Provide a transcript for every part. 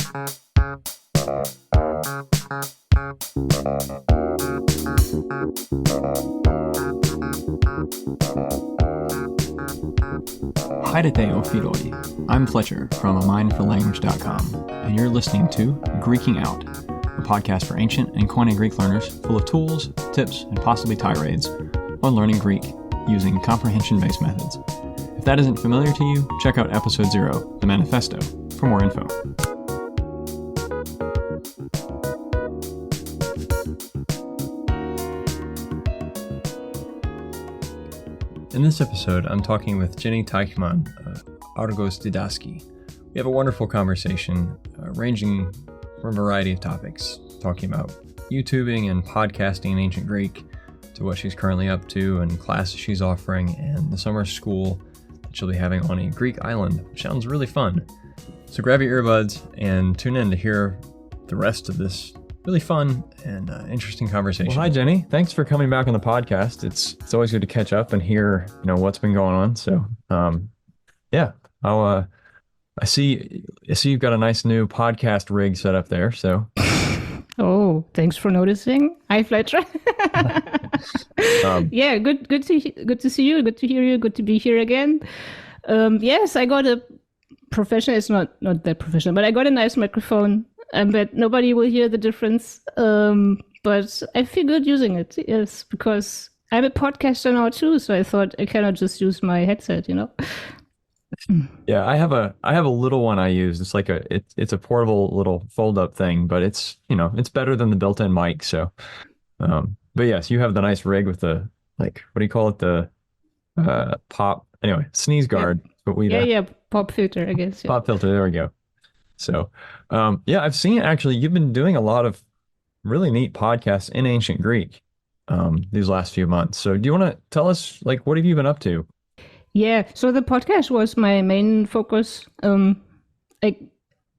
Haidete o Filoi. I'm Fletcher from amindforlanguage.com, and you're listening to Greeking Out, a podcast for ancient and Koine Greek learners full of tools, tips, and possibly tirades on learning Greek using comprehension-based methods. If that isn't familiar to you, check out episode 0, The Manifesto, for more info. In this episode, I'm talking with Jenny Teichmann of Argos Didaski. We have a wonderful conversation ranging from a variety of topics, talking about YouTubing and podcasting in ancient Greek, to what she's currently up to and classes she's offering, and the summer school that she'll be having on a Greek island, which sounds really fun. So grab your earbuds and tune in to hear the rest of this really fun and interesting conversation. Well, hi, Jenny. Thanks for coming back on the podcast. It's always good to catch up and hear, what's been going on. So, I see you've got a nice new podcast rig set up there. So, oh, thanks for noticing. Hi, Fletcher. Yeah, good to see you. Good to hear you. Good to be here again. Yes, I got a professional. It's not that professional, but I got a nice microphone. I bet nobody will hear the difference, but I feel good using it. Yes, because I'm a podcaster now too, so I thought I cannot just use my headset, Yeah, I have a little one I use. It's like it's a portable little fold-up thing, but it's better than the built-in mic. So, but yes, you have the nice rig with the what do you call it? The pop. Anyway, sneeze guard. Yeah. But we pop filter, I guess. Yeah. Pop filter. There we go. So, I've seen actually you've been doing a lot of really neat podcasts in ancient Greek these last few months. So do you want to tell us, what have you been up to? Yeah, so the podcast was my main focus. I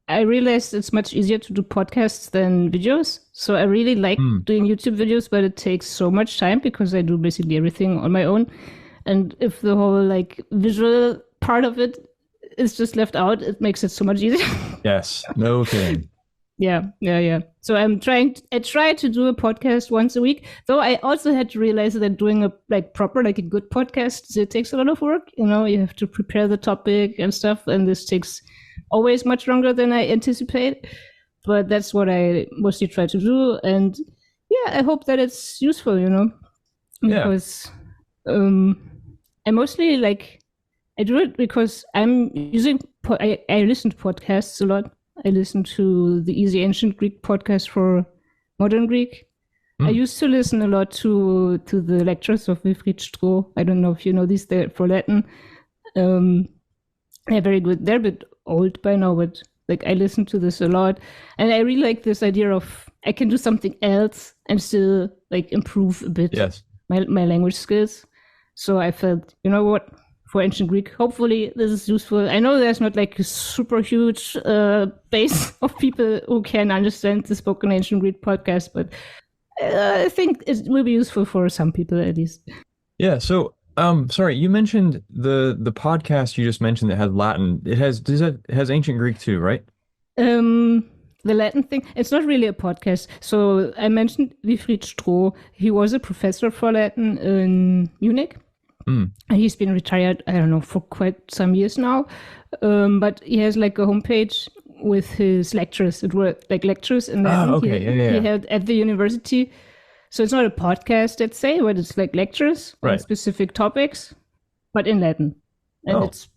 realized it's much easier to do podcasts than videos. So I really like doing YouTube videos, but it takes so much time because I do basically everything on my own. And if the whole visual part of it is just left out, it makes it so much easier. Yes, no kidding. Yeah. So I try to do a podcast once a week, though I also had to realize that doing a good podcast, it takes a lot of work. You have to prepare the topic and stuff, and this takes always much longer than I anticipate. But that's what I mostly try to do, and I hope that it's useful, because I mostly I do it because I'm using. I listen to podcasts a lot. I listen to the Easy Ancient Greek podcast for Modern Greek. I used to listen a lot to the lectures of Wilfried Stroh. I don't know if you know these. They're for Latin. They're very good. They're a bit old by now, but I listen to this a lot, and I really like this idea of I can do something else and still improve a bit. Yes. My language skills. So I felt, for ancient Greek, hopefully this is useful. I know there's not a super huge base of people who can understand the spoken ancient Greek podcast, but I think it will be useful for some people at least. Yeah. So, sorry, you mentioned the podcast you just mentioned that has Latin. It has ancient Greek too, right? The Latin thing, it's not really a podcast. So I mentioned Wilfried Stroh. He was a professor for Latin in Munich. He's been retired, I don't know, for quite some years now. But he has a homepage with his lectures. It were lectures in Latin he held at the university. So it's not a podcast, let's say, but it's lectures on specific topics, but in Latin. And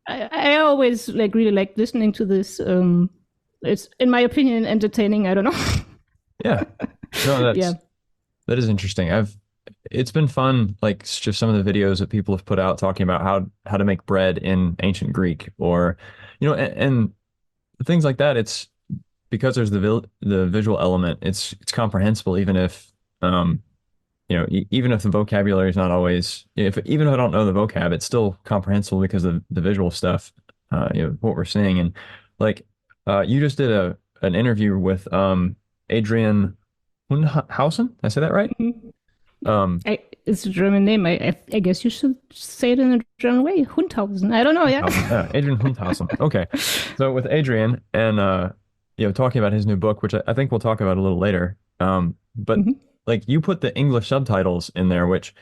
I always really like listening to this. It's, in my opinion, entertaining. I don't know. Yeah. No, that is interesting. It's been fun, just some of the videos that people have put out talking about how to make bread in ancient Greek, or and things like that. It's because there's the visual element. It's comprehensible, even if even if the vocabulary is not always, even if I don't know the vocab, it's still comprehensible because of the visual stuff. What we're seeing, and you just did an interview with Adrian Hundhausen. Did I say that right? Mm-hmm. It's a German name. I guess you should say it in a German way. Hundhausen. I don't know. Yeah. Adrian Hundhausen. Okay. So with Adrian, and talking about his new book, which I think we'll talk about a little later. But Mhm. like you put the English subtitles in there, which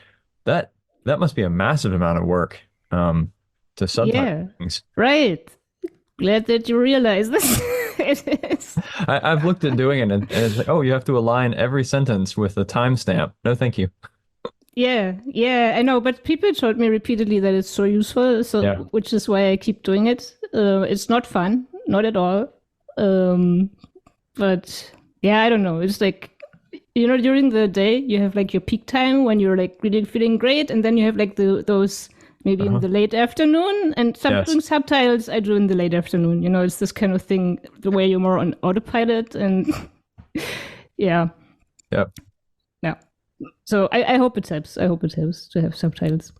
that that must be a massive amount of work to subtitle Yeah, things. right. Glad that you realize this. It is. I've looked at doing it and it's like, oh, you have to align every sentence with a timestamp. No, thank you. Yeah, yeah, I know, but people told me repeatedly that it's so useful, so Yeah. which is why I keep doing it. It's not fun, not at all. Um, but yeah, I don't know. It's like during the day you have like your peak time when you're like really feeling great, and then you have like those maybe in Uh-huh. the late afternoon, and Yes. doing subtitles I do in the late afternoon. It's this kind of thing, the way you're more on autopilot, and yeah, Yep. yeah. So I hope it helps. I hope it helps to have subtitles.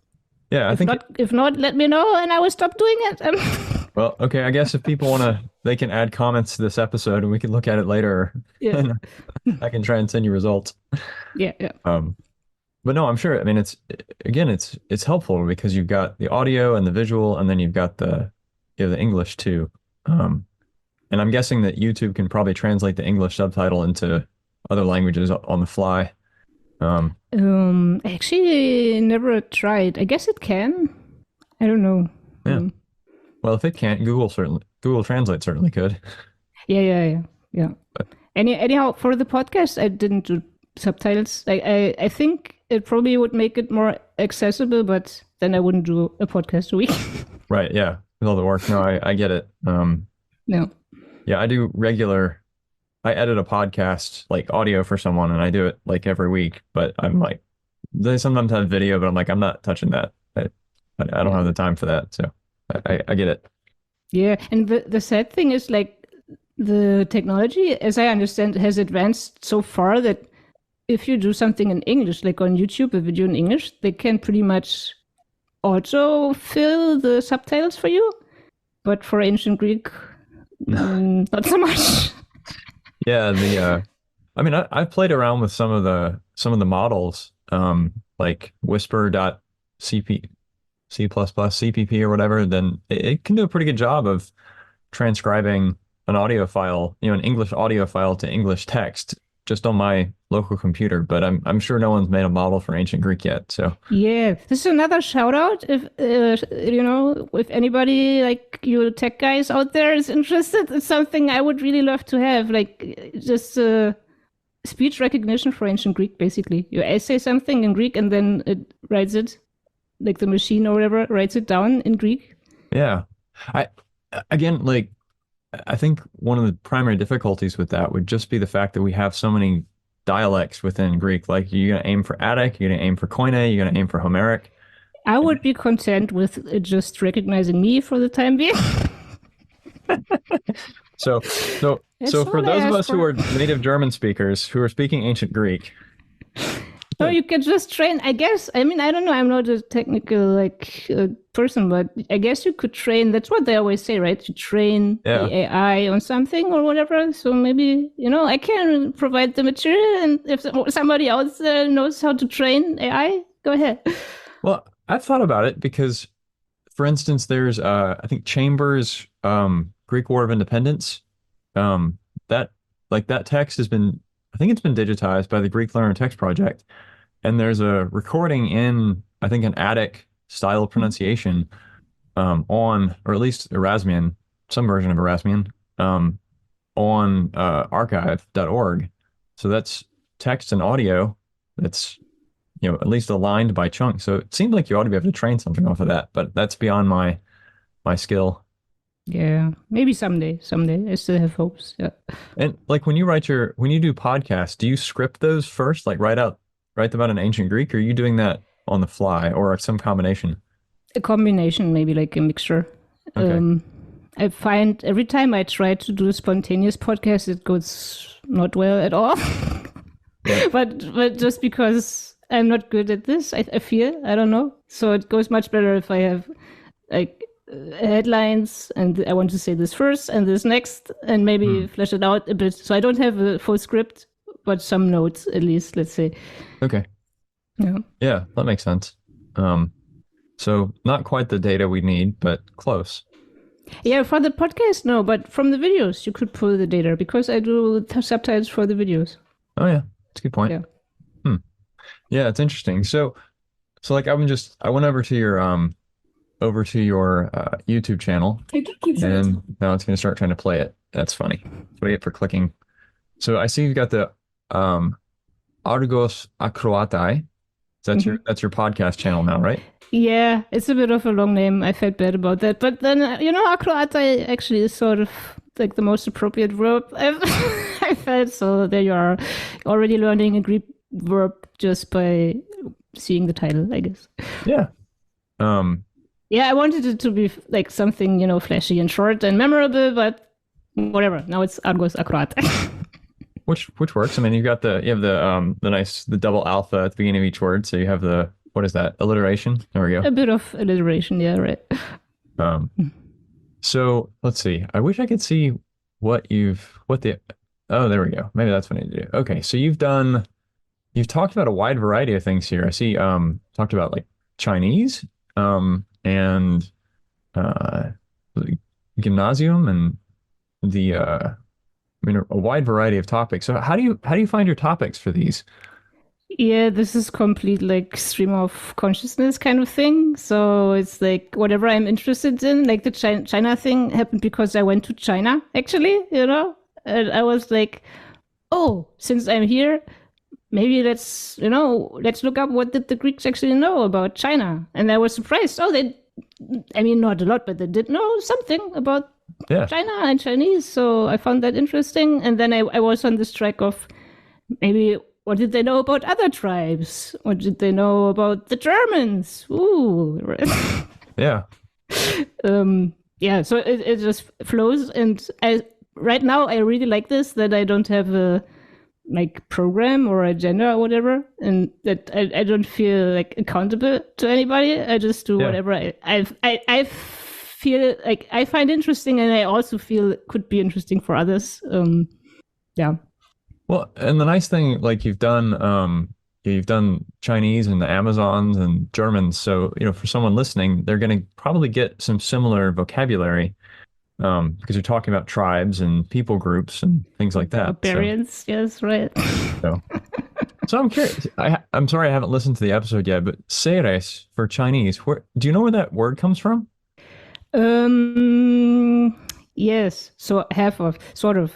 Yeah, I If think not, if not, let me know and I will stop doing it. well, okay, I guess if people want to, they can add comments to this episode and we can look at it later Yeah, and I can try and send you results. yeah, yeah. Um, but no, I'm sure. I mean, it's again, it's helpful because you've got the audio and the visual, and then you've got the English too. Um, and I'm guessing that YouTube can probably translate the English subtitle into other languages on the fly. Um, I actually never tried. I guess it can. I don't know. yeah. Well, if it can't, Google Translate certainly could. Yeah, yeah, yeah, yeah. But Anyhow, for the podcast, I didn't do subtitles. I think it probably would make it more accessible, but then I wouldn't do a podcast a week. right, yeah, with all the work. No, I get it. No. Yeah, I do regular. I edit a podcast like audio for someone, and I do it like every week. But I'm like, they sometimes have video, but I'm like, I'm not touching that. I don't Yeah. have the time for that. So I get it. Yeah, and the sad thing is like the technology, as I understand, has advanced so far that if you do something in English, like on YouTube, a video in English, they can pretty much auto fill the subtitles for you. But for ancient Greek, not so much. Yeah, I mean, I've played around with some of the models, like Whisper.cp C++ CPP or whatever. Then it can do a pretty good job of transcribing an audio file, an English audio file to English text just on my local computer. But I'm sure no one's made a model for ancient Greek yet. So Yeah, this is another shout out. If anybody like you tech guys out there is interested, it's something I would really love to have. Like just speech recognition for ancient Greek, basically. I say something in Greek and then it writes it, like the machine or whatever, writes it down in Greek. yeah, I again like I think one of the primary difficulties with that would just be the fact that we have so many dialects within Greek. Like you're gonna aim for Attic, you're gonna aim for Koine, you're gonna aim for Homeric. I would be content with it just recognizing me for the time being. So, so, That's so for all I those of ask us who for. are native German speakers who are speaking ancient Greek, No, you can just train. I guess. I mean, I don't know. I'm not a technical person, but I guess you could train. That's what they always say, right? To train the yeah, AI on something or whatever. So maybe I can provide the material, and if somebody else knows how to train AI, go ahead. well, I've thought about it because, for instance, there's I think Chambers Greek War of Independence. Um, that that text has been I think it's been digitized by the Greek Learner Text Project, and there's a recording in I think an Attic style pronunciation on or at least Erasmian, some version of Erasmian on archive.org. So that's text and audio that's at least aligned by chunks. So it seems like you ought to be able to train something off of that, but that's beyond my skill. Yeah, maybe someday. Someday, I still have hopes. Yeah, And like when you do podcasts, do you script those first, like write them out in ancient Greek, or are you doing that on the fly or some combination? a combination, maybe like a mixture. Okay. Um, I find every time I try to do a spontaneous podcast, it goes not well at all. Yeah. but just because I'm not good at this, I feel I don't know. So it goes much better if I have like headlines and I want to say this first and this next and maybe Hmm. flesh it out a bit. So I don't have a full script, but some notes at least. Let's say. Okay. Yeah. Yeah, that makes sense. Um, so not quite the data we need, but close. Yeah, for the podcast, no, but from the videos, you could pull the data because I do subtitles for the videos. Oh yeah, that's a good point. Yeah. Hmm. Yeah, it's interesting. So like I went over to your YouTube channel, and now it's gonna start trying to play it. That's funny. Wait for clicking. So I see you've got the um Argos Acroatai. Mhm. That's your podcast channel now, right? Yeah, it's a bit of a long name. I felt bad about that. But then, acroata actually is sort of like the most appropriate verb. I felt so. There you are, already learning a Greek verb just by seeing the title, I guess. Yeah. Um, Yeah, I wanted it to be like something, flashy and short and memorable, but whatever. Now it's Argos Acroata. which works. I mean, you have the double alpha at the beginning of each word, so you have the what is that? Alliteration. There we go. A bit of alliteration, yeah, right. Um, so let's see. I wish I could see what the oh, there we go. Maybe that's what I need to do. Okay, so you've talked about a wide variety of things here. I see talked about like Chinese and uh the gymnasium and the I mean a wide variety of topics. So how do you find your topics for these? Yeah, this is complete like stream of consciousness kind of thing. So it's like whatever I'm interested in, like the China thing happened because I went to China actually, and I was like, oh, since I'm here, maybe let's look up what did the Greeks actually know about China. And I was surprised. Oh, I mean, not a lot, but they did know something about Yeah. China and Chinese. So I found that interesting. And then I was on this track of maybe what did they know about other tribes? What did they know about the Germans? Ooh. Yeah. Yeah, so it just flows. And right now I really like this that I don't have a like program or agenda or whatever, and that I don't feel like accountable to anybody. I just do Yeah. whatever I feel like I find interesting, and I also feel it could be interesting for others. Yeah. Well, and the nice thing, like you've done Chinese and the Amazons and Germans, so for someone listening, they're going to probably get some similar vocabulary because you're talking about tribes and people groups and things like that. Barbarians, yes, right. So, so I'm curious. I'm sorry I haven't listened to the episode yet, but seres for Chinese, do you know where that word comes from? Um, yes, so half of, sort of.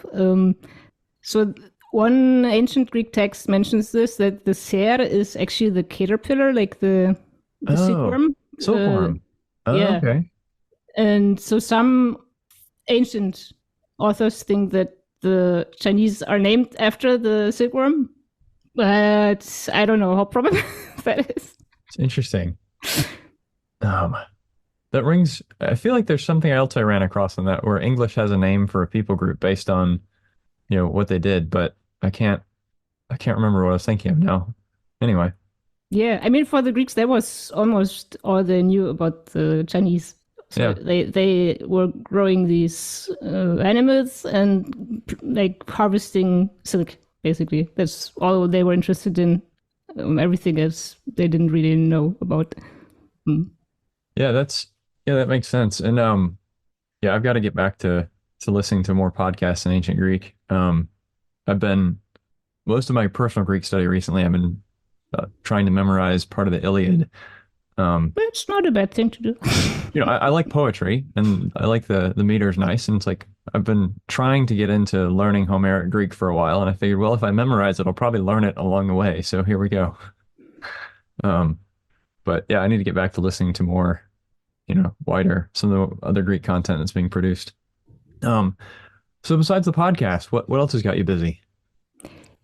So one ancient Greek text mentions this that the ser is actually the caterpillar, like the Oh, silkworm. silkworm. Oh, Yeah, okay. and so some ancient authors think that the Chinese are named after the silkworm, but I don't know how probable that is. It's interesting. Um, I feel like there's something else I ran across on that where English has a name for a people group based on, what they did, but I can't remember what I was thinking of now. Anyway, Yeah, I mean, for the Greeks, that was almost all they knew about the Chinese. So yeah, they were growing these animals and like harvesting silk. Basically, that's all they were interested in. Everything else they didn't really know about. Mm. yeah, that makes sense. And yeah, I've got to get back to listening to more podcasts in ancient Greek. I've been most of my personal Greek study recently, I've been trying to memorize part of the Iliad. But it's not a bad thing to do. I like poetry and I like the meter's nice. And it's like I've been trying to get into learning Homeric Greek for a while. And I figured, well, if I memorize it, I'll probably learn it along the way. So here we go. Um, but yeah, I need to get back to listening to more, wider, some of the other Greek content that's being produced. Um, so besides the podcast, what else has got you busy?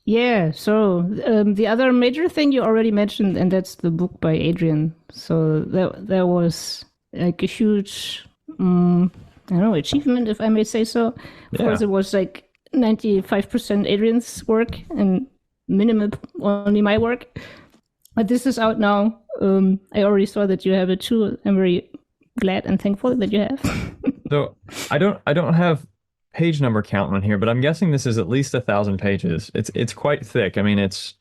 Yeah, so the other major thing you already mentioned, and that's the book by Adrian. So there was like a huge, I don't know, achievement, if I may say so. Of Yeah. course, it was like 95% Adrian's work and minimal only my work. But this is out now. I already saw that you have it too. I'm very glad and thankful that you have. So I don't have page number count on here, but I'm guessing this is at least 1,000 pages. It's quite thick. I mean, it's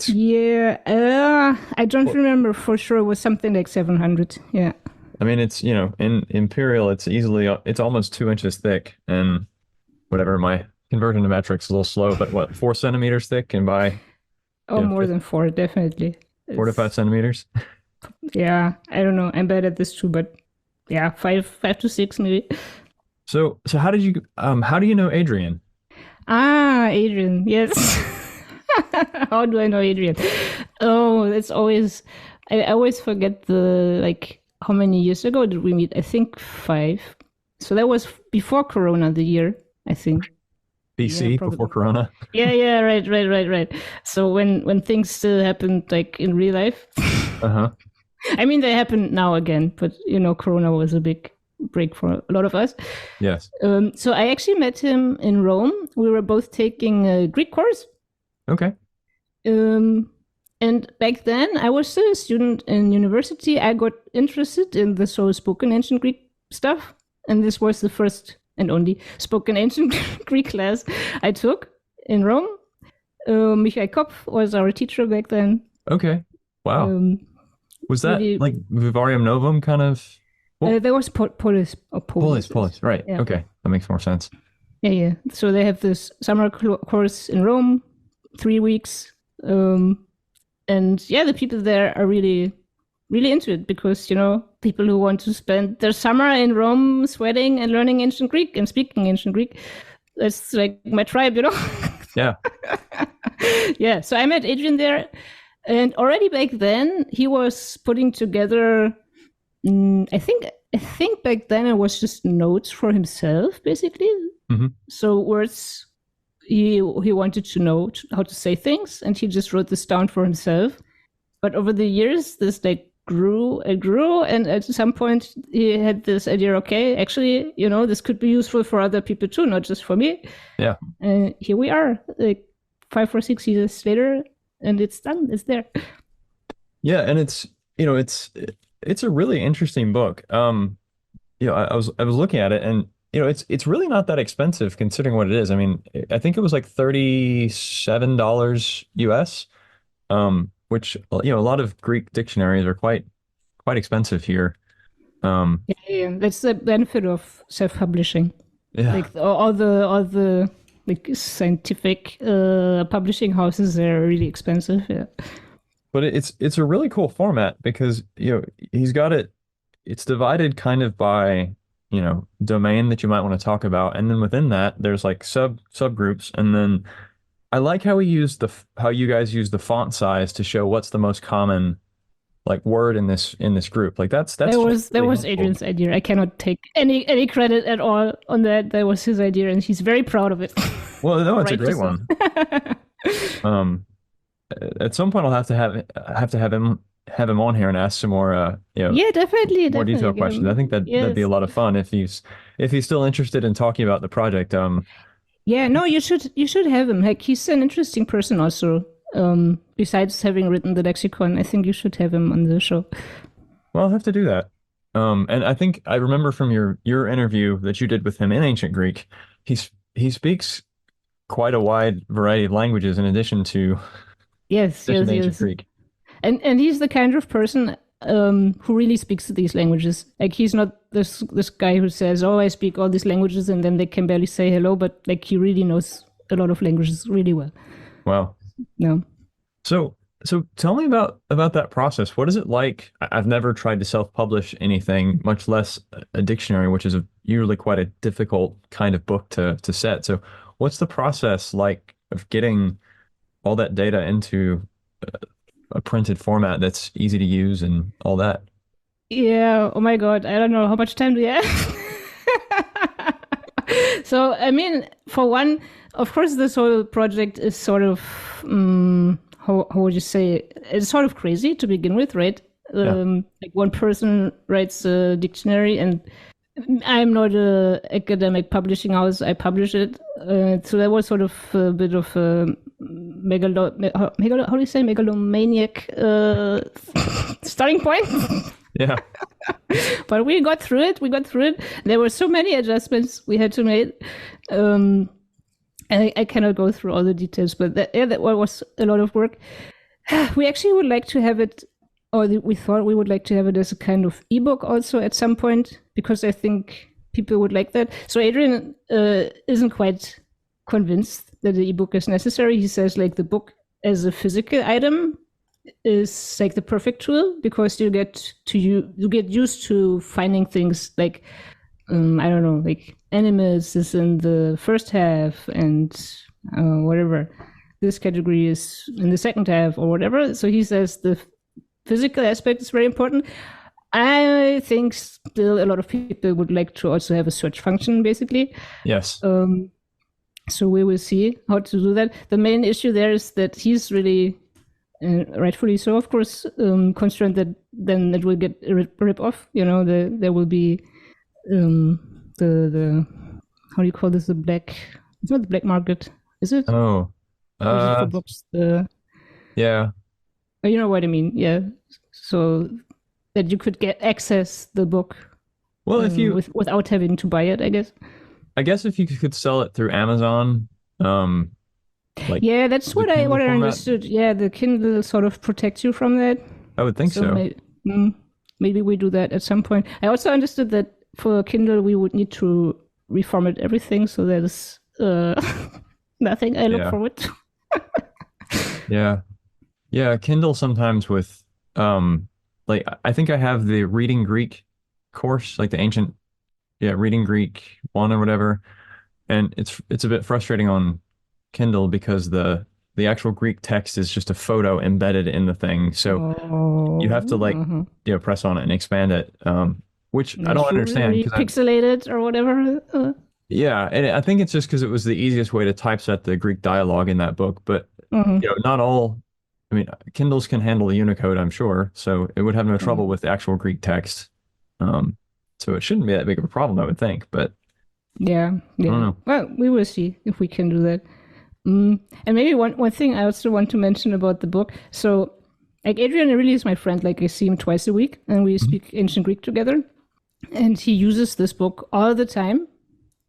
Yeah, I don't remember for sure. It was something like 700. Yeah. I mean, it's, in Imperial, it's almost 2 inches thick, and whatever, my conversion to metric is a little slow, but what, 4 centimeters thick, and by, Oh, more fifth, than four, definitely. 4 to 5 centimeters. Yeah, I don't know. I'm bad at this too, but yeah, five to six maybe. So how do you know Adrian? Ah, Adrian. Yes. How do I know Adrian? Oh, it's always. I always forget the like. How many years ago did we meet? I think 5. So that was before Corona, the year. I think. Yeah, BC, before probably. Corona. Yeah, yeah, right. So when things still happened like in real life. Uh-huh. I mean, they happen now again, but Corona was a big break for a lot of us. Yes. So I actually met him in Rome. We were both taking a Greek course. Okay. Um, and back then, I was still a student in university. I got interested in the whole spoken ancient Greek stuff. And this was the first and only spoken ancient Greek class I took in Rome. Michael Kopf was our teacher back then. Okay. Wow. Was that Really, like Vivarium Novum kind of? Well, there was Polis. Or Polis. Right. Yeah. Okay. That makes more sense. Yeah. So they have this summer course in Rome, 3 weeks. And yeah, the people there are really, really into it because, people who want to spend their summer in Rome sweating and learning ancient Greek and speaking ancient Greek, that's like my tribe, Yeah. Yeah. So I met Adrian there. And already back then, he was putting together. I think back then it was just notes for himself, basically. Mm-hmm. So words he wanted to know how to say things, and he just wrote this down for himself. But over the years, this like grew and grew, and at some point he had this idea. Okay, actually, this could be useful for other people too, not just for me. Yeah. And here we are, like 5 or 6 years later. And it's done. It's there. Yeah, and it's a really interesting book. I was looking at it, and it's really not that expensive considering what it is. I mean, I think it was like $37 US, which a lot of Greek dictionaries are quite expensive here. Yeah. That's the benefit of self-publishing. Yeah. Like all the like scientific publishing houses are really expensive. Yeah. But it's a really cool format because he's got it's divided kind of by domain that you might want to talk about, and then within that there's like subgroups, and then I like how how you guys use the font size to show what's the most common like word in this group. Like that's that was helpful. Adrian's idea. I cannot take any credit at all on that. That was his idea, and he's very proud of it. Well, no, it's a great one. At some point I'll have to have him on here and ask some more yeah, definitely more detailed questions. I think that'd be a lot of fun if he's still interested in talking about the project. Yeah, no, you should have him. Like he's an interesting person also. Besides having written the lexicon, I think you should have him on the show. Well, I'll have to do that. And I think I remember from your interview that you did with him in ancient Greek, he speaks quite a wide variety of languages in addition to ancient Greek. And he's the kind of person who really speaks these languages. Like he's not this guy who says, "Oh, I speak all these languages," and then they can barely say hello. But like he really knows a lot of languages really well. Wow. No. So tell me about that process. What is it like? I've never tried to self-publish anything, much less a dictionary, which is usually quite a difficult kind of book to set. So what's the process like of getting all that data into a printed format that's easy to use and all that? Yeah. Oh my God. I don't know. How much time do you have? So, I mean, for one, of course, this whole project is sort of, how would you say, it's sort of crazy to begin with, right? Like one person writes a dictionary, and I'm not a academic publishing house. I publish it. So that was sort of a bit of a how do you say, megalomaniac starting point. Yeah. But we got through it. There were so many adjustments we had to make. I cannot go through all the details, but that was a lot of work. We actually would like to have it or we thought we would like to have it as a kind of ebook also at some point, because I think people would like that. So Adrian isn't quite convinced that the ebook is necessary. He says like the book as a physical item is like the perfect tool, because you get used to finding things like I don't know, like animals is in the first half and whatever. This category is in the second half or whatever. So he says the physical aspect is very important. I think still a lot of people would like to also have a search function, basically. Yes. So we will see how to do that. The main issue there is that he's really, rightfully so, of course, concerned that then it will get rip off. You know, there will be the how do you call this? The black. It's not the black market, is it? Oh, Or is it for books? yeah. You know what I mean? Yeah. So that you could get access the book. Well, if you, without having to buy it, I guess. I guess if you could sell it through Amazon, like yeah, that's what I format, understood. Yeah, the Kindle sort of protects you from that. I would think so. Maybe we do that at some point. I also understood that for Kindle we would need to reformat everything, so there's nothing I look forward to. Yeah, Kindle sometimes with like I think I have the Reading Greek course, like the ancient Reading Greek 1 or whatever. And it's a bit frustrating on Kindle because the actual Greek text is just a photo embedded in the thing. So you have to like press on it and expand it. Which I don't understand. Pixelate it or whatever. Yeah, and I think it's just because it was the easiest way to typeset the Greek dialogue in that book. But not all. I mean, Kindles can handle the Unicode, I'm sure, so it would have no trouble with the actual Greek text. So it shouldn't be that big of a problem, I would think. But yeah. I don't know. Well, we will see if we can do that. And maybe one thing I also want to mention about the book. So, like Adrian really is my friend. Like I see him twice a week, and we speak ancient Greek together. And he uses this book all the time.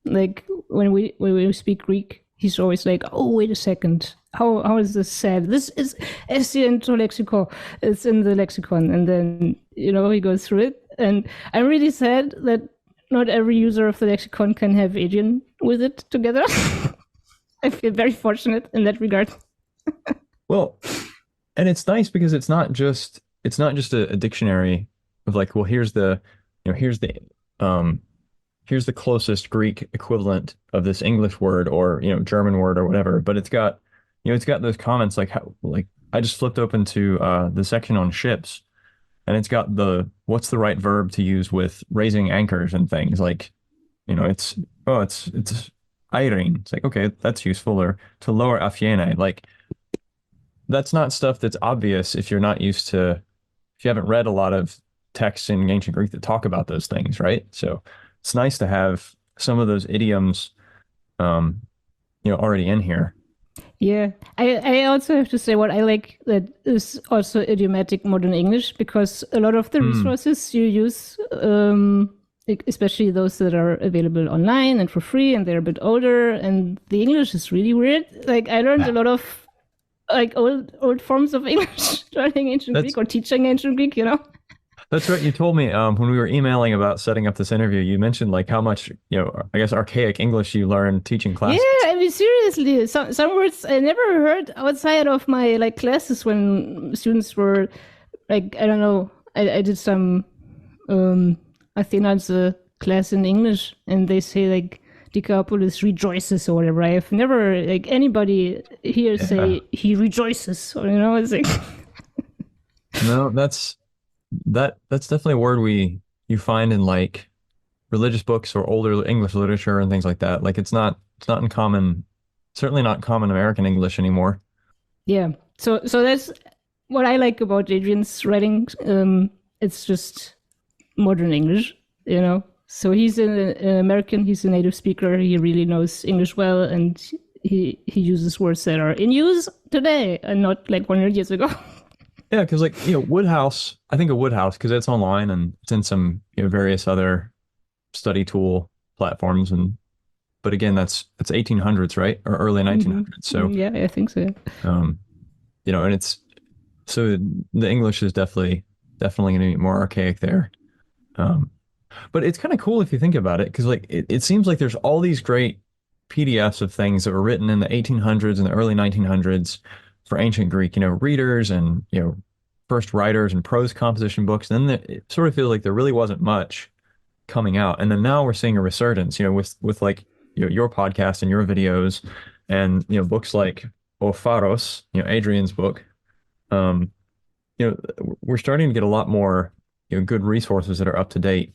Like when we speak Greek, he's always like, "Oh, wait a second, how is this said? This is Essiento Lexico. It's in the lexicon." And then he goes through it, and I'm really sad that not every user of the lexicon can have Adrian with it together. I feel very fortunate in that regard. Well, and it's nice because it's not just a dictionary of like, well, here's the closest Greek equivalent of this English word or German word or whatever, but it's got those comments like I just flipped open to the section on ships, and it's got what's the right verb to use with raising anchors and things like it's airing. It's like, okay, that's useful. Or to lower affiene, like that's not stuff that's obvious if you haven't read a lot of texts in ancient Greek that talk about those things, right? So it's nice to have some of those idioms, already in here. Yeah, I also have to say what I like that is also idiomatic modern English, because a lot of the resources you use, especially those that are available online and for free, and they're a bit older, and the English is really weird. Like I learned a lot of like old forms of English learning ancient Greek or teaching ancient Greek, That's right. You told me when we were emailing about setting up this interview, you mentioned like how much, I guess archaic English you learned teaching classes. Yeah, I mean, seriously, some words I never heard outside of my like classes when students were like, I don't know, I did some Athena's class in English, and they say like Decapolis rejoices or whatever. I have never like anybody here say he rejoices, or it's like No, that's definitely a word you find in like religious books or older English literature and things like that. Like it's not in common, certainly not common American English anymore. Yeah. So that's what I like about Adrian's writing. It's just modern English, So he's an American, he's a native speaker, he really knows English well, and he uses words that are in use today and not like 100 years ago. Yeah, because like Woodhouse, I think of Woodhouse because it's online and it's in some various other study tool platforms, but again it's 1800s, right, or early 1900s. So yeah, I think so. and it's so the English is definitely definitely going to be more archaic there. Um, but it's kind of cool if you think about it, because like it seems like there's all these great PDFs of things that were written in the 1800s and the early 1900s for ancient Greek, readers and, first writers and prose composition books. And then it sort of feels like there really wasn't much coming out. And then now we're seeing a resurgence, with like, your podcast and your videos and, books like Opharos, Adrian's book. Um, we're starting to get a lot more, good resources that are up to date.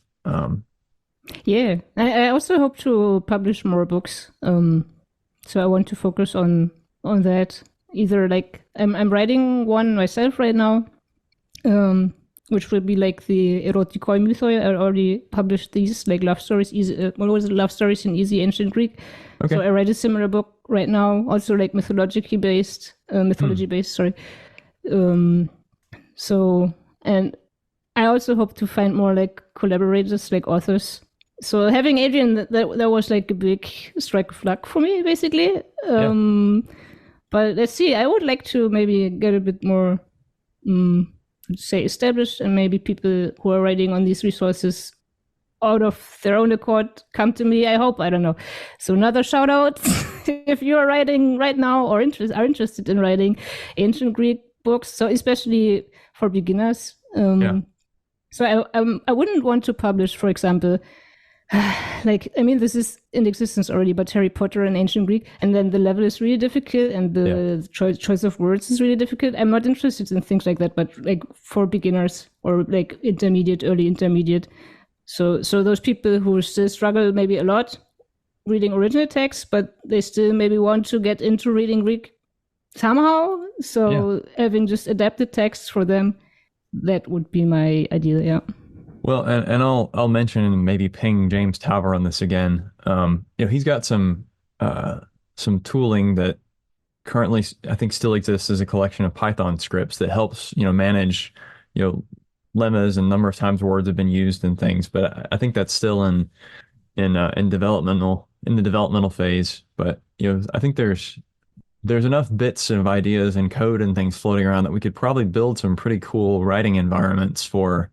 Yeah, I also hope to publish more books. So I want to focus on that. Either like I'm writing one myself right now, which will be like the erotikoi mythoi. I already published these like love stories. What was it? Love stories in easy ancient Greek. Okay. So I write a similar book right now, also like mythology based. Sorry. So, and I also hope to find more like collaborators, like authors. So having Adrian, that was like a big strike of luck for me, basically. But let's see. I would like to maybe get a bit more, say, established, and maybe people who are writing on these resources out of their own accord come to me. I hope. I don't know. So another shout out if you are writing right now or are interested in writing ancient Greek books. So especially for beginners. So I wouldn't want to publish, for example, this is in existence already, but Harry Potter and ancient Greek, and then the level is really difficult, and the choice of words is really difficult. I'm not interested in things like that, but like for beginners or like early intermediate. So those people who still struggle maybe a lot reading original text, but they still maybe want to get into reading Greek somehow. So having just adapted texts for them, that would be my idea. Yeah. Well, and I'll mention and maybe ping James Tauber on this again. He's got some tooling that currently I think still exists as a collection of Python scripts that helps manage lemmas and number of times words have been used and things. But I think that's still in the developmental phase. But I think there's enough bits of ideas and code and things floating around that we could probably build some pretty cool writing environments for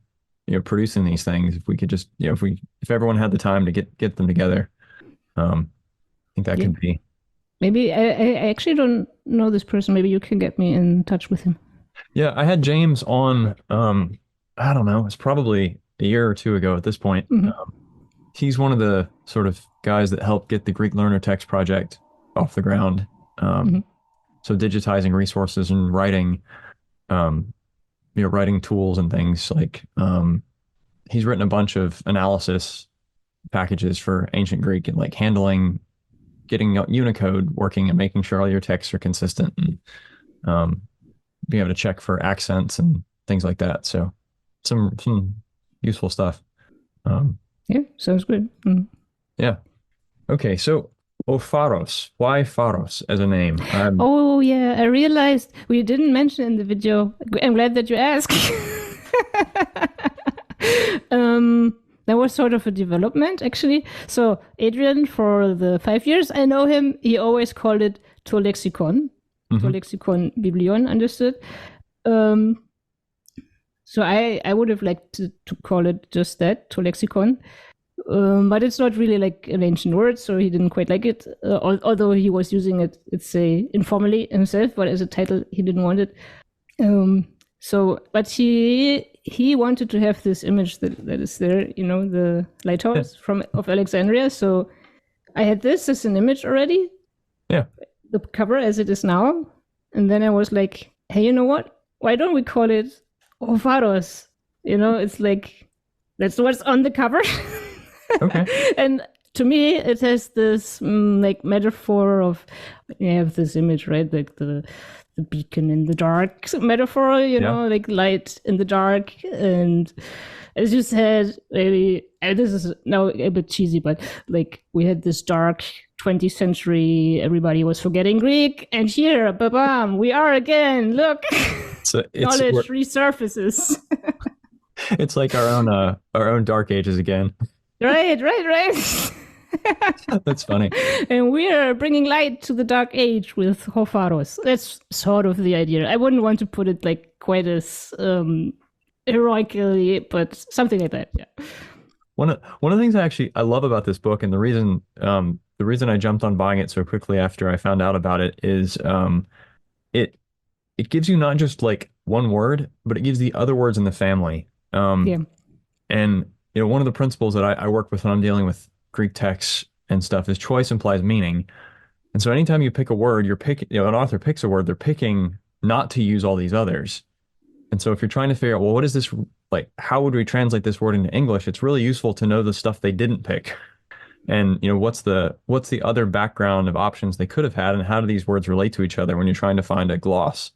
producing these things. If we could just, if everyone had the time to get them together, I think that could be. Maybe I actually don't know this person. Maybe you can get me in touch with him. Yeah, I had James on. I don't know. It's probably a year or two ago at this point. Mm-hmm. He's one of the sort of guys that helped get the Greek Learner Text project off the ground. So digitizing resources and writing. Writing tools and things like he's written a bunch of analysis packages for ancient Greek and like getting Unicode working and making sure all your texts are consistent and being able to check for accents and things like that. So some useful stuff. Sounds good. Mm-hmm. Yeah. Okay. So Opharos. Why Pharos as a name? Oh, yeah. I realized we didn't mention in the video. I'm glad that you asked. There was sort of a development, actually. So Adrian, for the 5 years I know him, he always called it to lexicon. To lexicon biblion, understood. So I would have liked to call it just that, to lexicon. But it's not really like an ancient word, so he didn't quite like it. Although he was using it, let's say, informally himself, but as a title, he didn't want it. But he wanted to have this image that is there, the lighthouse of Alexandria. So I had this as an image already. Yeah. The cover as it is now, and then I was like, hey, you know what? Why don't we call it Opharos? It's like that's what's on the cover. Okay. And to me, it has this like metaphor of you have this image, right? Like the beacon in the dark metaphor, like light in the dark. And as you said, maybe this is now a bit cheesy, but like we had this dark 20th century, everybody was forgetting Greek, and here, bam, we are again. Look, knowledge resurfaces. It's like our own dark ages again. Right. That's funny. And we are bringing light to the dark age with Opharos. That's sort of the idea. I wouldn't want to put it like quite as heroically, but something like that. Yeah. One of the things I love about this book, and the reason I jumped on buying it so quickly after I found out about it is it it gives you not just like one word, but it gives the other words in the family. Yeah. And one of the principles that I work with when I'm dealing with Greek texts and stuff is choice implies meaning. And so anytime you pick a word, you're picking, an author picks a word, they're picking not to use all these others. And so if you're trying to figure out, well, what is this like? How would we translate this word into English? It's really useful to know the stuff they didn't pick. And what's the other background of options they could have had, and how do these words relate to each other when you're trying to find a gloss?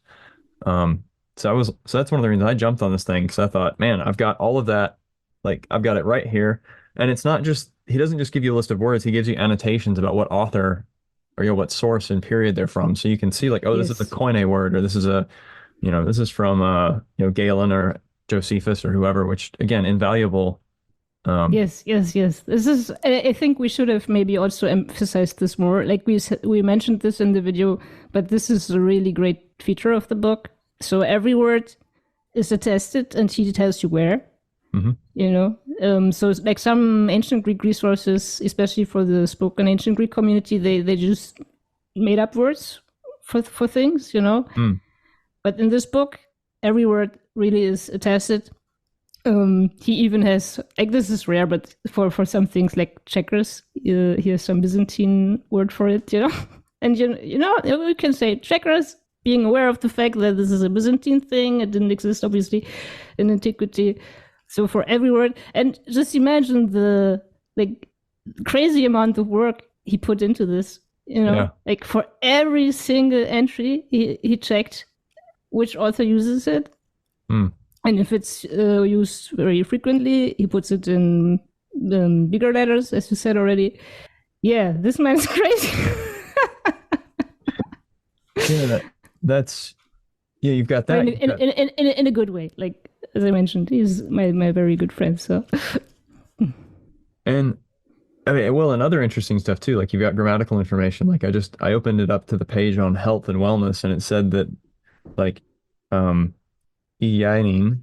So that's one of the reasons I jumped on this thing because I thought, man, I've got all of that, like I've got it right here. And it's not just he doesn't just give you a list of words, he gives you annotations about what author or what source and period they're from. So you can see like, oh, this is a Koine word, or this is this is from Galen or Josephus or whoever, which again, invaluable. Yes. This is. I think we should have maybe also emphasized this more. Like we mentioned this in the video, but this is a really great feature of the book. So every word is attested, and he tells you where. Mm-hmm. So like some ancient Greek resources, especially for the spoken ancient Greek community, they just made up words for things. Mm. But in this book, every word really is attested. He even has, like, this is rare, but for some things like checkers, he has some Byzantine word for it, And we can say checkers, being aware of the fact that this is a Byzantine thing. It didn't exist, obviously, in antiquity. So for every word, and just imagine the crazy amount of work he put into this. Like for every single entry, he checked which author uses it. Mm. And if it's used very frequently, he puts it in bigger letters, as you said already. Yeah, this man's crazy. That's you've got that. In a good way. Like, as I mentioned, he's my very good friend. So, and I mean, well, and other interesting stuff too. Like you've got grammatical information. Like I opened it up to the page on health and wellness, and it said that like Iainin,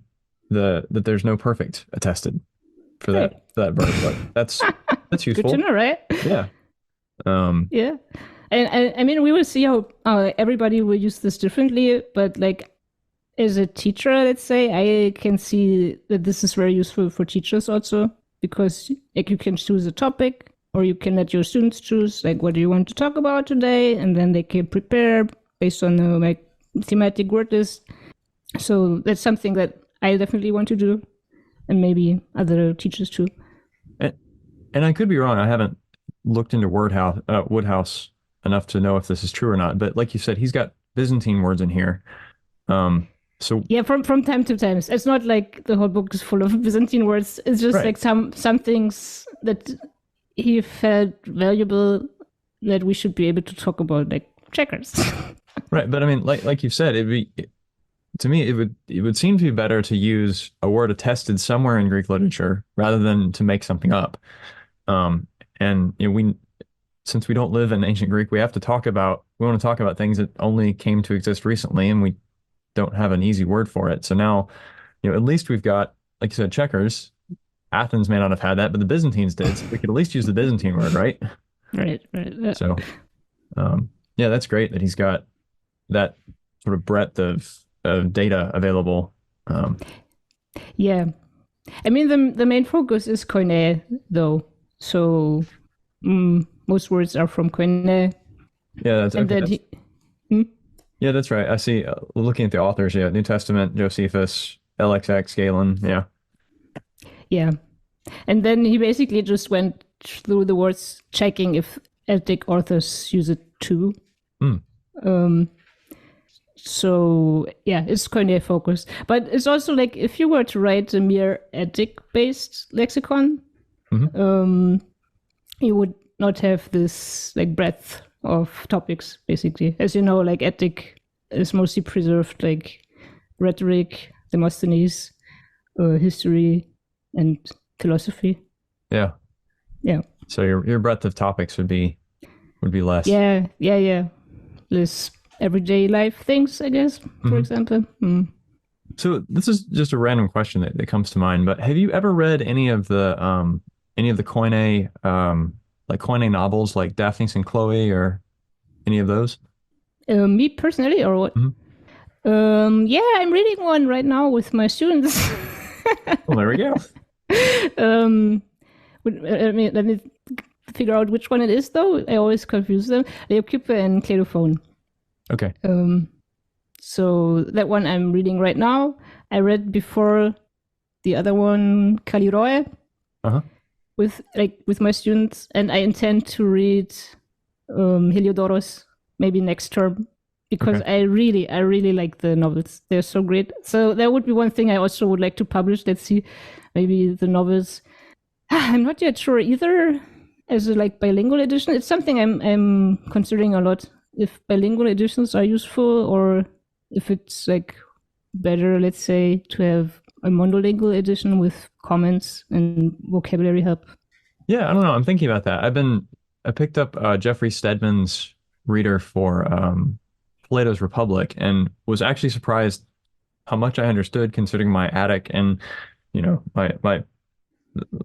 that there's no perfect attested for that verb. But that's useful. Good to know, right? Yeah. Yeah. And I mean, we will see how everybody will use this differently, but like as a teacher, let's say, I can see that this is very useful for teachers also, because like you can choose a topic, or you can let your students choose like what do you want to talk about today, and then they can prepare based on the like thematic word list. So that's something that I definitely want to do, and maybe other teachers too. And I could be wrong. I haven't looked into Woodhouse enough to know if this is true or not. But like you said, he's got Byzantine words in here. So yeah, from time to time. It's not like the whole book is full of Byzantine words. It's just like some things that he felt valuable that we should be able to talk about, like checkers. Right, but I mean, like you said, to me, it would seem to be better to use a word attested somewhere in Greek literature rather than to make something up. And since we don't live in ancient Greek, we want to talk about things that only came to exist recently, and we don't have an easy word for it. So now, at least we've got, like you said, checkers. Athens may not have had that, but the Byzantines did. So we could at least use the Byzantine word, right? Right. Yeah. So, yeah, that's great that he's got that sort of breadth of data available. Yeah. I mean, the main focus is Koine, though. So most words are from Koine. Yeah, yeah, that's right. I see. Looking at the authors, New Testament, Josephus, LXX, Galen. Yeah. Yeah. And then he basically just went through the words, checking if Celtic authors use it too. So yeah, it's Koine focused. But it's also like if you were to write a mere Attic-based lexicon, you would not have this like breadth of topics, basically. As you know, like Attic is mostly preserved like rhetoric, Demosthenes, history, and philosophy. Yeah. So your breadth of topics would be less. Yeah. Less everyday life things, I guess, for example. So this is just a random question that comes to mind, but have you ever read any of the Koine like Koine novels like Daphne and Chloe or any of those? Me personally, or what? Mhm. Yeah, I'm reading one right now with my students. Well, there we go. um, let me figure out which one it is, though. I always confuse them. Leokype and Cledophone. Okay. So that one I'm reading right now. I read before the other one, Kaliroe, Uh-huh. with my students, and I intend to read Heliodoros maybe next term because Okay. I really like the novels. They're so great. So that would be one thing I also would like to publish. Let's see, maybe the novels. I'm not yet sure either. As a like bilingual edition, it's something I'm considering a lot. If bilingual editions are useful, or if it's like better, let's say, to have a monolingual edition with comments and vocabulary help. Yeah, I don't know. I'm thinking about that. I picked up Jeffrey Stedman's reader for Plato's Republic and was actually surprised how much I understood considering my Attic and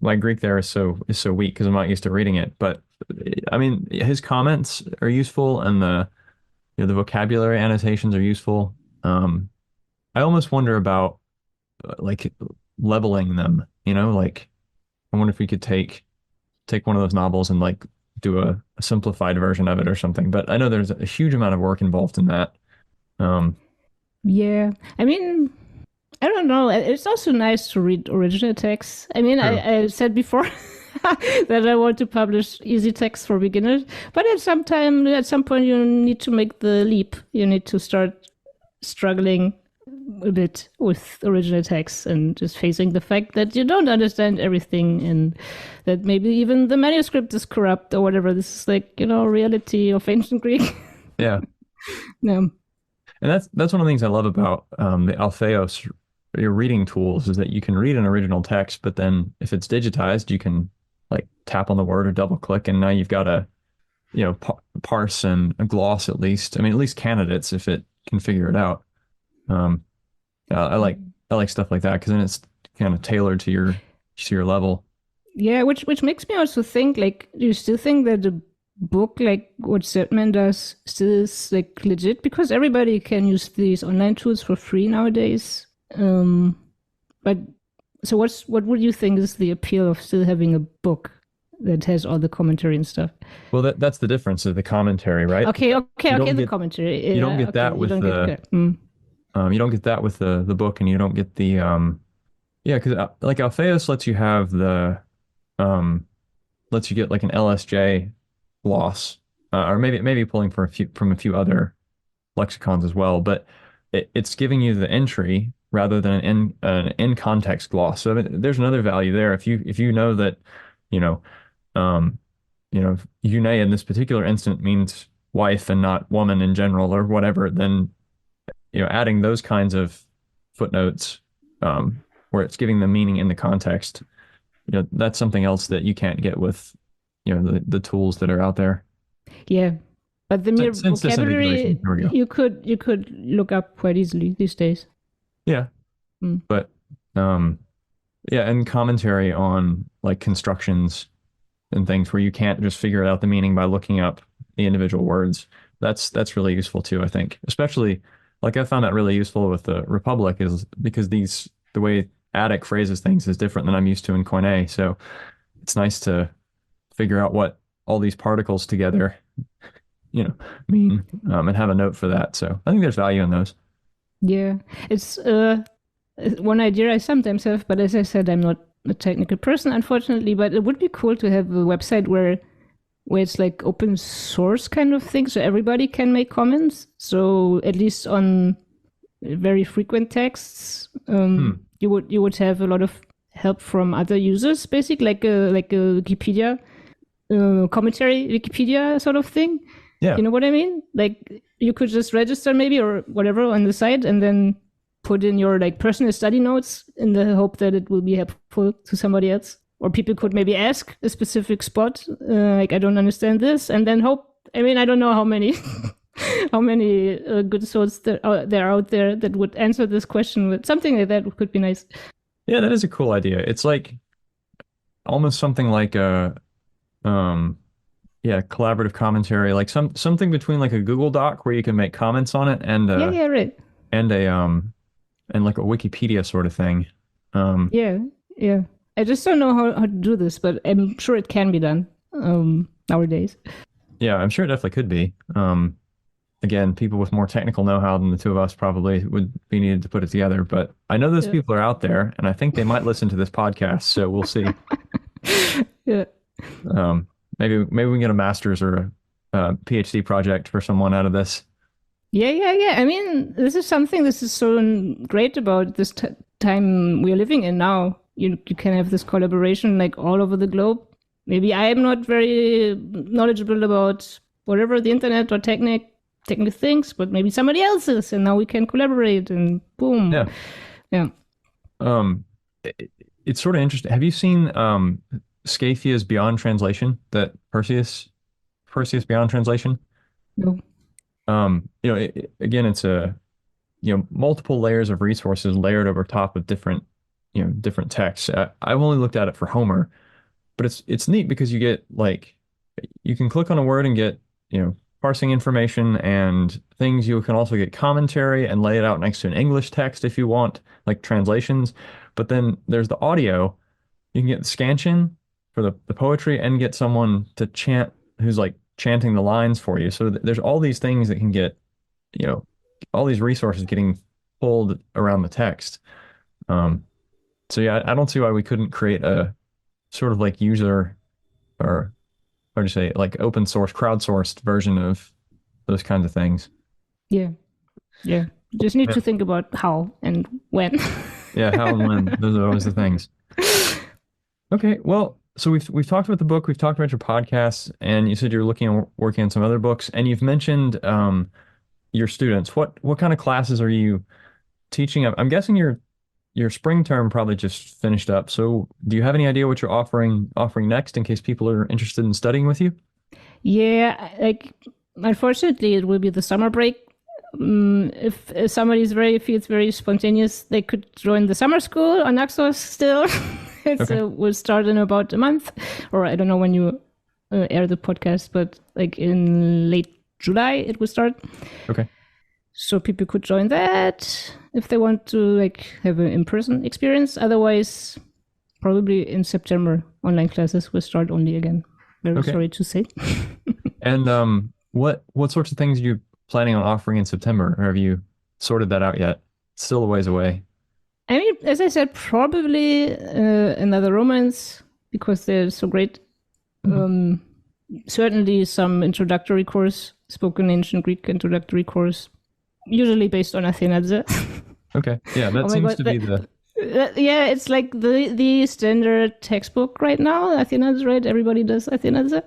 my Greek there is so weak because I'm not used to reading it. But I mean, his comments are useful and the vocabulary annotations are useful. I almost wonder about like leveling them, like I wonder if we could take one of those novels and like do a simplified version of it or something. But I know there's a huge amount of work involved in that. Um, Yeah, I mean, I don't know. It's also nice to read original texts. I mean, True. I said before that I want to publish easy texts for beginners, but at some point, you need to make the leap. You need to start struggling a bit with original texts and just facing the fact that you don't understand everything and that maybe even the manuscript is corrupt or whatever. This is like, reality of ancient Greek. yeah. No. And that's one of the things I love about the Alpheos, your reading tools, is that you can read an original text, but then if it's digitized, you can like tap on the word or double click, and now you've got a parse and a gloss at least. I mean, at least candidates if it can figure it out. Um, I like stuff like that because then it's kind of tailored to your level. Yeah, which makes me also think, like, do you still think that the book, like what Sedman does, still is like legit? Because everybody can use these online tools for free nowadays. But so what would you think is the appeal of still having a book that has all the commentary and stuff? Well, that's the difference of the commentary, right? Okay, the commentary. You don't Yeah, get okay, that with you don't get that with the book, and you don't get the yeah, because like Alpheus lets you have the um lets you get like an LSJ gloss, or maybe pulling from a few other lexicons as well, but it's giving you the entry rather than an in context gloss. So I mean, there's another value there. If you know that, you know, um, Yune in this particular instant means wife and not woman in general or whatever, then adding those kinds of footnotes, where it's giving the meaning in the context, that's something else that you can't get with, the tools that are out there. Yeah, but the mere Since disambiguation, vocabulary there we go. you could look up quite easily these days. Yeah, Mm. but um, yeah, and commentary on like constructions and things where you can't just figure out the meaning by looking up the individual words. That's really useful too, I think. Especially like I found that really useful with the Republic is because the way Attic phrases things is different than I'm used to in Koine. So it's nice to figure out what all these particles together, mean, and have a note for that. So I think there's value in those. Yeah, it's one idea I sometimes have, but as I said, I'm not a technical person, unfortunately. But it would be cool to have a website where it's like open source kind of thing, so everybody can make comments. So at least on very frequent texts, you would have a lot of help from other users, basically like a Wikipedia commentary Wikipedia sort of thing. Yeah. You know what I mean? Like you could just register maybe or whatever on the site and then put in your like personal study notes in the hope that it will be helpful to somebody else. Or people could maybe ask a specific spot, like I don't understand this, and then hope. I mean, I don't know how many how many good sources there are out there that would answer this question with something like that could be nice. Yeah, that is a cool idea. It's like almost something like a um yeah, collaborative commentary, like something between like a Google Doc where you can make comments on it Yeah, yeah, right. and a and like a Wikipedia sort of thing. Um Yeah, yeah. I just don't know how to do this, but I'm sure it can be done nowadays. yeah, I'm sure it definitely could be. Again, people with more technical know-how than the two of us probably would be needed to put it together, but I know those Yeah. people are out there and I think they might listen to this podcast, so we'll see. Yeah. Um maybe we can get a master's or a PhD project for someone out of this. Yeah, yeah, yeah. I mean, this is so great about this time we're living in now. You can have this collaboration like all over the globe. Maybe I am not very knowledgeable about whatever the internet or technical things, but maybe somebody else is, and now we can collaborate and boom. Yeah. Yeah. It's sort of interesting. Have you seen Scaphia's Beyond Translation, that Perseus Beyond Translation? No. Again, it's a multiple layers of resources layered over top of different texts. I've only looked at it for Homer, but it's neat because you get like you can click on a word and get parsing information and things. You can also get commentary and lay it out next to an English text if you want, like translations. But then there's the audio. You can get the scansion for the poetry and get someone to chant who's like chanting the lines for you. So there's all these things that can get, all these resources getting pulled around the text. So yeah, I don't see why we couldn't create a sort of like user or how do you say, like open source, crowdsourced version of those kinds of things. Yeah. Yeah. Just need Yeah, to think about how and when. yeah, how and when. Those are always the things. Okay, well, so we've talked about the book, we've talked about your podcasts, and you said you're working on some other books, and you've mentioned your students. What kind of classes are you teaching? I'm guessing your spring term probably just finished up. So do you have any idea what you're offering next in case people are interested in studying with you? Yeah, like unfortunately, it will be the summer break. If somebody's feels very spontaneous, they could join the summer school on Naxos still. Okay. Will start in about a month, or I don't know when you air the podcast, but like in late July it will start. Okay. So people could join that if they want to like have an in-person experience. Otherwise, probably in September, online classes will start only again. Very Okay. sorry to say. And what sorts of things are you planning on offering in September, or have you sorted that out yet? It's still a ways away. I mean, as I said, probably another romance because they're so great. Mhm. Certainly some introductory course, spoken ancient Greek introductory course, usually based on Athenadze. Okay. Yeah, that Oh my seems god, to be the yeah, it's like the standard textbook right now. Athenadze, right? Everybody does Athenadze.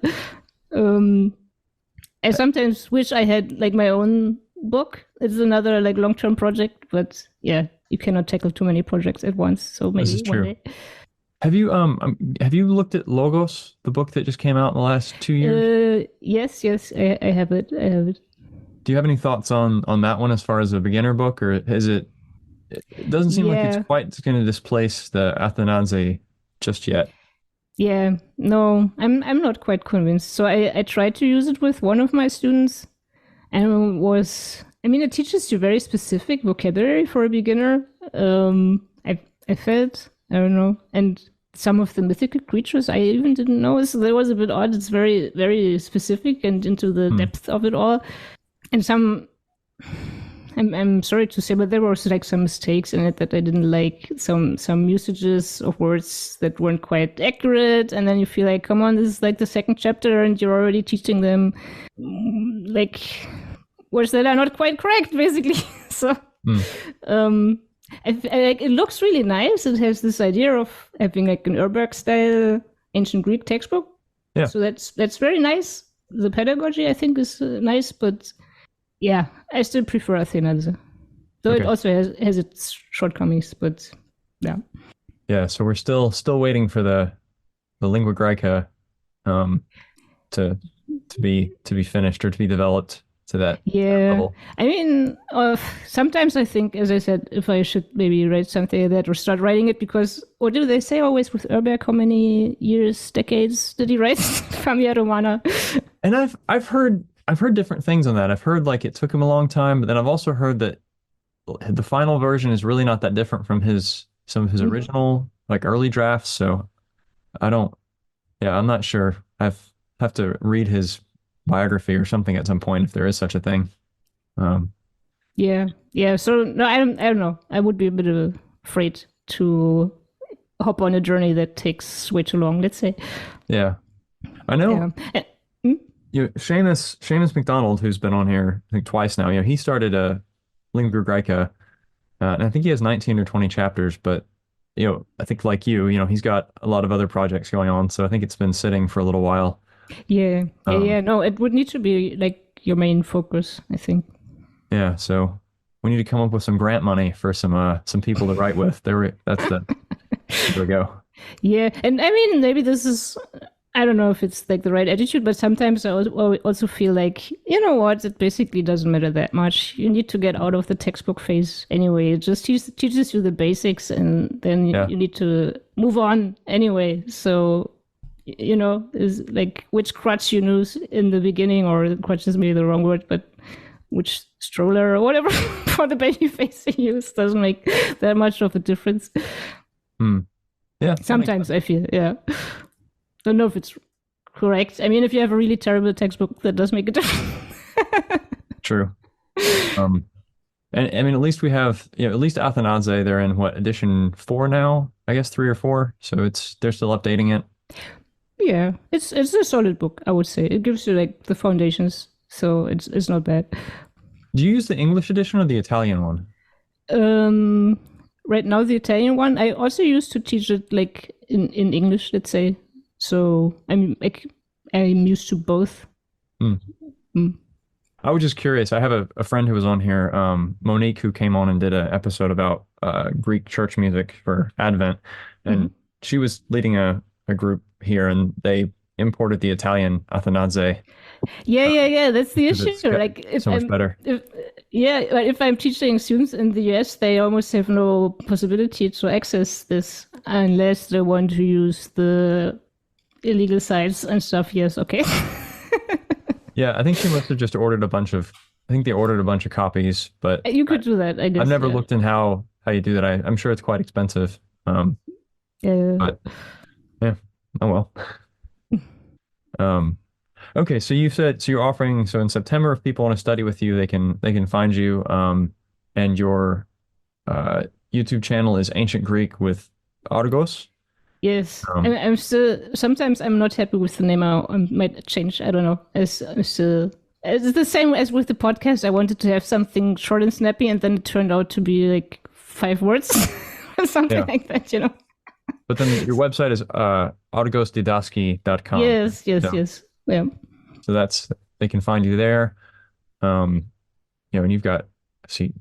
I sometimes wish I had like my own book. It's another like long-term project, but yeah, you cannot tackle too many projects at once. So this maybe is one true. day. Have you looked at Logos, the book that just came out in the last 2 years? Yes, yes, I have it. I have it. Do you have any thoughts on that one as far as a beginner book, or is it? It doesn't seem like it's Yeah, quite going to displace the Athanase just yet. yeah. No, I'm not quite convinced. So I tried to use it with one of my students, and I mean, it teaches you very specific vocabulary for a beginner. I felt, I don't know, and some of the mythical creatures I even didn't know. So that was a bit odd. It's very, very specific and into the Hmm. depth of it all. And I'm sorry to say, but there was like some mistakes in it that I didn't like. Some usages of words that weren't quite accurate, and then you feel like, come on, this is like the second chapter, and you're already teaching them like words that are not quite correct, basically. So, Hmm. like it looks really nice. It has this idea of having like an Urberg style ancient Greek textbook. Yeah. So that's very nice. The pedagogy I think is nice, but yeah, I still prefer Athenadze. Though it Okay. also has its shortcomings, but yeah. Yeah. So we're still waiting for the lingua graeca um, to be finished or to be developed. to that Yeah, level. I mean, sometimes I think, as I said, if I should maybe write something like that or start writing it, because what do they say always with Urbeck? How many years, decades did he write Famia Romana? And I've heard different things on that. I've heard like it took him a long time, but then I've also heard that the final version is really not that different from his some of his original like early drafts. So I don't, yeah, I'm not sure. Have to read his biography or something at some point if there is such a thing. Um, Yeah, yeah. So no, I don't know. I would be a bit afraid to hop on a journey that takes way too long. Let's say. yeah, I know. Yeah. Hmm? Seamus McDonald, who's been on here I think twice now. He started a Lingua Graeca, and I think he has 19 or 20 chapters. But I think like he's got a lot of other projects going on, so I think it's been sitting for a little while. Yeah, yeah, Um, yeah. No, it would need to be like your main focus, I think. yeah, so we need to come up with some grant money for some people to write with. There we go. Yeah, and I mean, maybe this is, I don't know if it's like the right attitude, but sometimes I also feel like, you know what, it basically doesn't matter that much. You need to get out of the textbook phase anyway. It just teaches you the basics, and then Yeah, you need to move on anyway. So, is like which crutch you use in the beginning, or crutch is maybe the wrong word, but which stroller or whatever for the baby face you use doesn't make that much of a difference. hmm. Yeah, that makes Sometimes sense. I feel, yeah. Don't know if it's correct. I mean, if you have a really terrible textbook, that does make a difference. True. Um, and I mean, at least we have, at least Athanaze, they're in what, edition 4 now? I guess 3 or 4. So they're still updating it. Yeah, it's a solid book, I would say. It gives you like the foundations, so it's not bad. Do you use the English edition or the Italian one? Um, right now the Italian one, I also used to teach it like in English, let's say. So I'm used to both. Hmm. Mm. I was just curious. I have a friend who was on here, Monique, who came on and did an episode about Greek church music for Advent. Mhm. And she was leading a group here, and they imported the Italian Athanaze Yeah, yeah, yeah. That's the because issue. it's Like so much better. if yeah, but if I'm teaching students in the US, they almost have no possibility to access this unless they want to use the illegal sites and stuff. Yes, okay. Yeah, I think she must have just ordered a bunch of, I think they ordered a bunch of copies, but You could do that, I I've guess. never Yeah. looked in how you do that. I'm sure it's quite expensive. Yeah. But yeah, oh well. Um, okay, so you said so you're offering so in September if people want to study with you, they can find you. And your uh YouTube channel is Ancient Greek with Argos. Yes. Um, I'm still sometimes I'm not happy with the name. I might change. I don't know. I'm still it's the same as with the podcast. I wanted to have something short and snappy, and then it turned out to be like 5 words or something yeah. like that. But then your website is argosdidaski.com. Yes, yes, So, yes. Yeah. so they can find you there. Um, and you've got see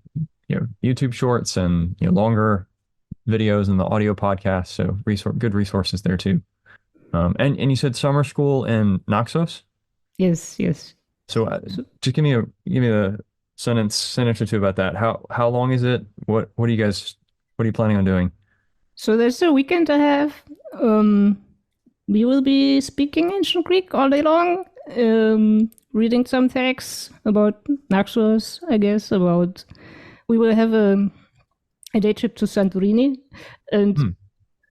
YouTube shorts and longer videos and the audio podcast, so good resources there too. And you said summer school in Naxos. Yes, yes. So So, just give me a sentence or two about that. How long is it? What are you planning on doing? so there's a weekend I have. We will be speaking ancient Greek all day long, reading some texts about Naxos, I guess. We will have a day trip to Santorini, and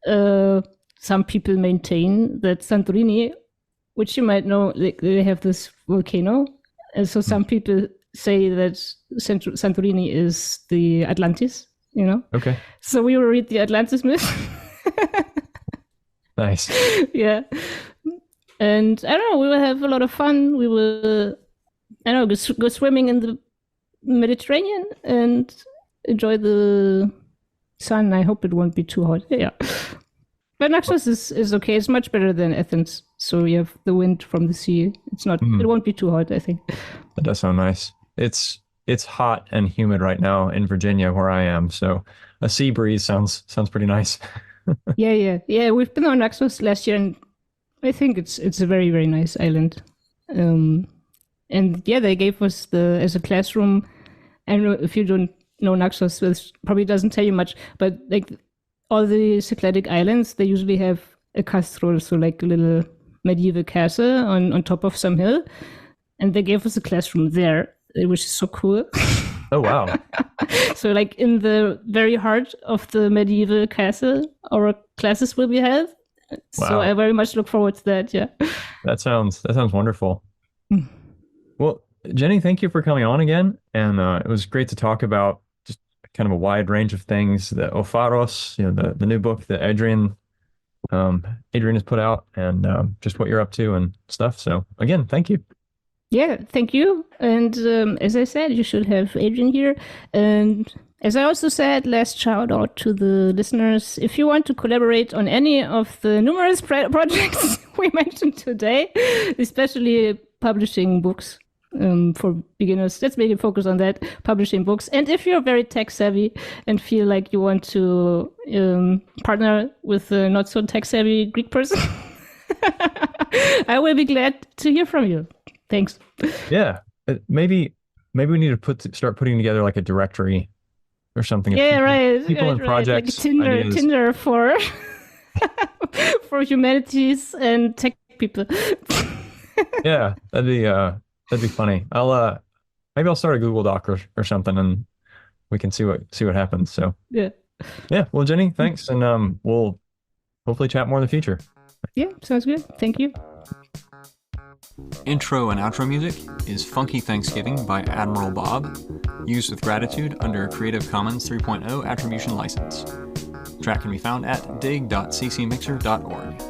Hmm. some people maintain that Santorini, which you might know, they have this volcano, and so some people say that Santorini is the Atlantis. Okay. So we will read the Atlantis myth. Nice. Yeah. And I don't know, we will have a lot of fun. We will, I don't know, go swimming in the Mediterranean and enjoy the sun. I hope it won't be too hot. Yeah. But Naxos is okay. It's much better than Athens. So you have the wind from the sea. It won't be too hot, I think. That does sound nice. It's hot and humid right now in Virginia where I am, so a sea breeze sounds pretty nice. Yeah, yeah. Yeah, we've been on Naxos last year, and I think it's a very, very nice island. And yeah, they gave us as a classroom. I don't know if you don't know Naxos, this probably doesn't tell you much, but like all the Cycladic islands, they usually have a castrol, so like a little medieval castle on top of some hill. And they gave us a classroom there, which is so cool. Oh, wow. So like in the very heart of the medieval castle, our classes will be held. Wow. So I very much look forward to that. Yeah. That sounds wonderful. Well, Jenny, thank you for coming on again. And it was great to talk about just kind of a wide range of things. The Opharos, the new book that Adrian has put out, and just what you're up to and stuff. So again, thank you. Yeah, thank you. And as I said, you should have Adrian here. And as I also said, last shout out to the listeners. If you want to collaborate on any of the numerous projects we mentioned today, especially publishing books for beginners, let's maybe focus on that, publishing books. And if you're very tech savvy and feel like you want to partner with a not so tech savvy Greek person, I will be glad to hear from you. Thanks. Yeah, maybe we need to start putting together like a directory or something. Yeah, right. People and projects. Like Tinder for for humanities and tech people. Yeah, that'd be funny. Maybe I'll start a Google Doc or something, and we can see what happens. So yeah. Well, Jenny, thanks, and we'll hopefully chat more in the future. Yeah, sounds good. Thank you. Intro and outro music is Funky Thanksgiving by Admiral Bob, used with gratitude under Creative Commons 3.0 Attribution License. The track can be found at dig.ccmixer.org.